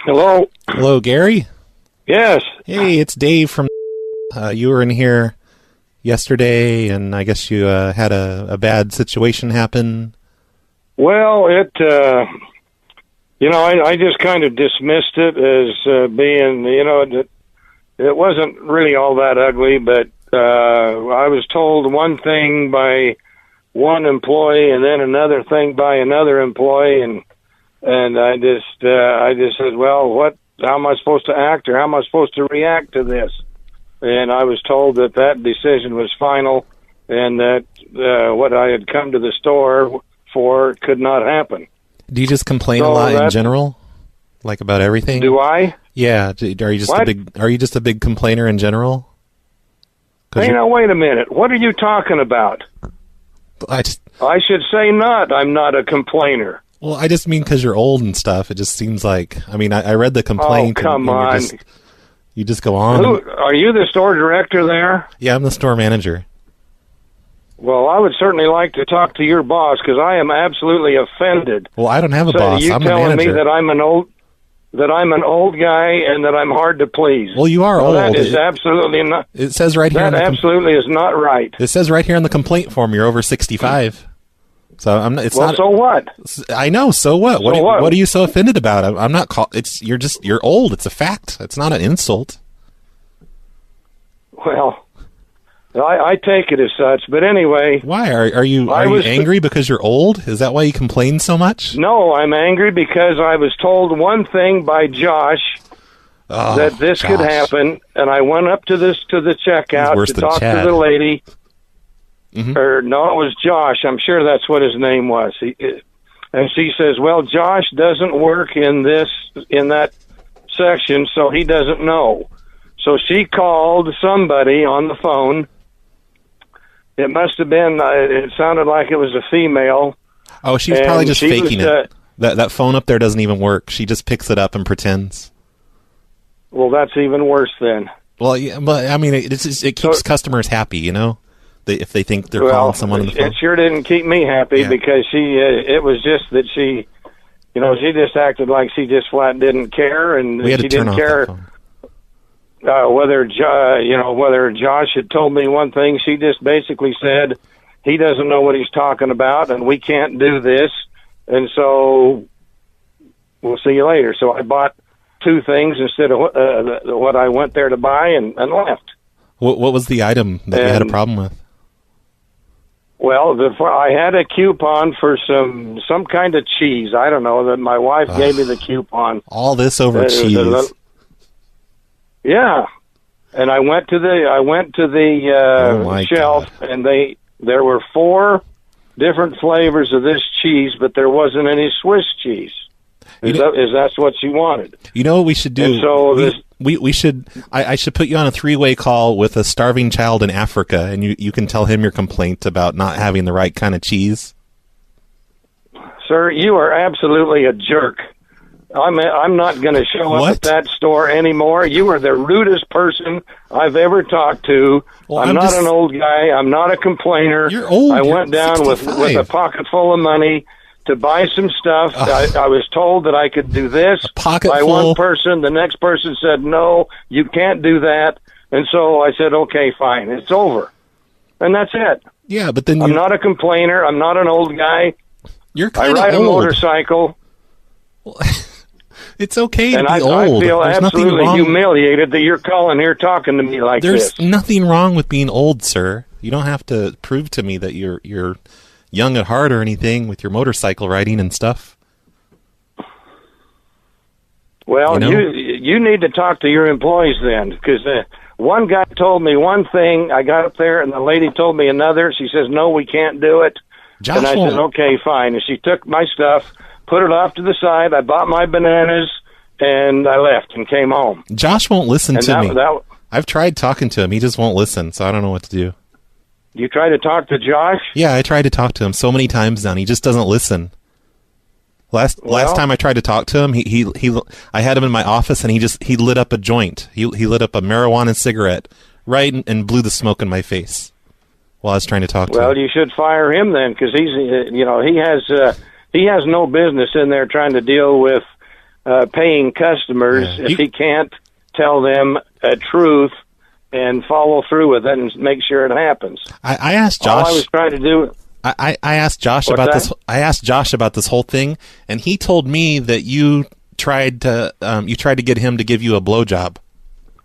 Hello? Hello, Gary? Yes. Hey, it's Dave from... you were in here yesterday, and I guess you had a bad situation happen. Well, I just kind of dismissed it as being, it wasn't really all that ugly, but I was told one thing by one employee and then another thing by another employee, and I just said, well, how am I supposed to act, or how am I supposed to react to this? And I was told that decision was final, and that what I had come to the store for could not happen. Do you just complain a lot in general, like about everything? Do I? Yeah. Are you just a big complainer in general? Hey, now wait a minute. What are you talking about? I should say not. I'm not a complainer. Well, I just mean because you're old and stuff. It just seems like, I read the complaint. Oh, come on. You just go on. Are you the store director there? Yeah, I'm the store manager. Well, I would certainly like to talk to your boss, because I am absolutely offended. Well, I don't have a boss. I'm the manager. You telling me that I'm an old guy and that I'm hard to please. Well, you are old. That is absolutely not. It says right here. That absolutely is not right. It says right here in the complaint form you're over 65. So I'm not. It's not. So what? I know. So what? What are you so offended about? I'm not. You're old. It's a fact. It's not an insult. Well, I take it as such. But anyway, why are you angry because you're old? Is that why you complain so much? No, I'm angry because I was told one thing by Josh that this could happen, and I went up to the checkout to talk to the lady. Mm-hmm. Or no, it was Josh. I'm sure that's what his name was. And she says, "Well, Josh doesn't work in that section, so he doesn't know." So she called somebody on the phone. It must have been. It sounded like it was a female. Oh, she's probably just faking it. That phone up there doesn't even work. She just picks it up and pretends. Well, that's even worse then. Well, yeah, but it keeps customers happy, you know. If they think they're calling someone on the phone. It sure didn't keep me happy because it was just that she just acted like she just flat didn't care, and she didn't care whether Josh had told me one thing. She just basically said he doesn't know what he's talking about, and we can't do this, and so we'll see you later. So I bought two things instead of what I went there to buy, and left. What was the item that you had a problem with? Well, I had a coupon for some kind of cheese. I don't know, that my wife gave me the coupon. All this over cheese. Yeah, and I went to the shelf, and there were 4 different flavors of this cheese, but there wasn't any Swiss cheese. Is that what you wanted? You know what we should do? And so we should. I should put you on a 3-way call with a starving child in Africa, and you can tell him your complaint about not having the right kind of cheese. Sir, you are absolutely a jerk. I'm not going to show up at that store anymore. You are the rudest person I've ever talked to. Well, I'm not an old guy. I'm not a complainer. You're old. I went down with a pocket full of money to buy some stuff. I was told that I could do this by one person. The next person said, no, you can't do that. And so I said, okay, fine. It's over. And that's it. Yeah, but then I'm not a complainer. I'm not an old guy. You're kind of old. I ride a motorcycle. Well, it's okay to be old. I feel absolutely humiliated that you're calling here talking to me like this. There's nothing wrong with being old, sir. You don't have to prove to me that you're young at heart or anything with your motorcycle riding and stuff. Well, you need to talk to your employees then, because one guy told me one thing. I got up there, and the lady told me another. She says, no, we can't do it. And I said, okay, fine. And she took my stuff, put it off to the side. I bought my bananas, and I left and came home. Josh won't listen to me. I've tried talking to him. He just won't listen, so I don't know what to do. You tried to talk to Josh? Yeah, I tried to talk to him so many times now, and he just doesn't listen. Last time I tried to talk to him, I had him in my office, and he lit up a joint. He lit up a marijuana cigarette, right, and blew the smoke in my face while I was trying to talk to him. Well, you should fire him then, because he has no business in there trying to deal with paying customers if he can't tell them a truth and follow through with it and make sure it happens. I asked Josh. All I was trying to do. I asked Josh about this. I asked Josh about this whole thing, and he told me that you tried to get him to give you a blowjob.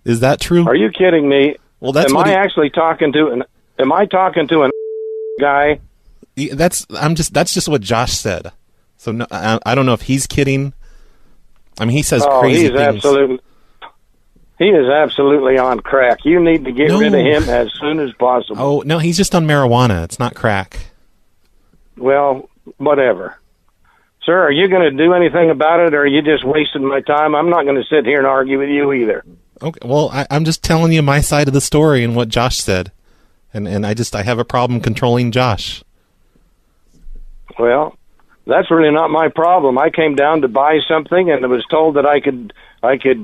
Is that true? Are you kidding me? Well, that's actually talking to an? Am I talking to an guy? That's just what Josh said. So no, I don't know if he's kidding. I mean, he says crazy things. He is absolutely on crack. You need to get rid of him as soon as possible. Oh, no, he's just on marijuana. It's not crack. Well, whatever. Sir, are you going to do anything about it, or are you just wasting my time? I'm not going to sit here and argue with you either. Okay, well, I'm just telling you my side of the story and what Josh said. And I have a problem controlling Josh. Well, that's really not my problem. I came down to buy something, and I was told that I could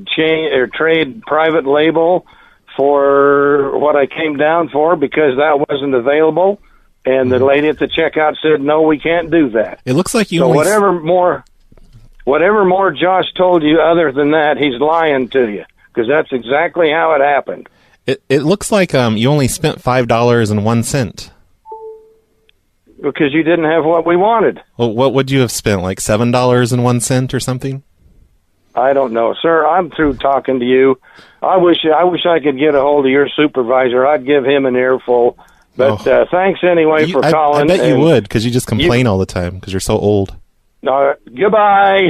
change or trade private label for what I came down for because that wasn't available. And the lady at the checkout said, "No, we can't do that." It looks like you. So whatever more Josh told you, other than that, he's lying to you because that's exactly how it happened. It looks like you only spent $5.01. Because you didn't have what we wanted. Well, what would you have spent? Like $7.01 or something? I don't know, sir. I'm through talking to you. I wish I could get a hold of your supervisor. I'd give him an earful. But thanks anyway for calling. I bet you would, because you just complain all the time because you're so old. Goodbye.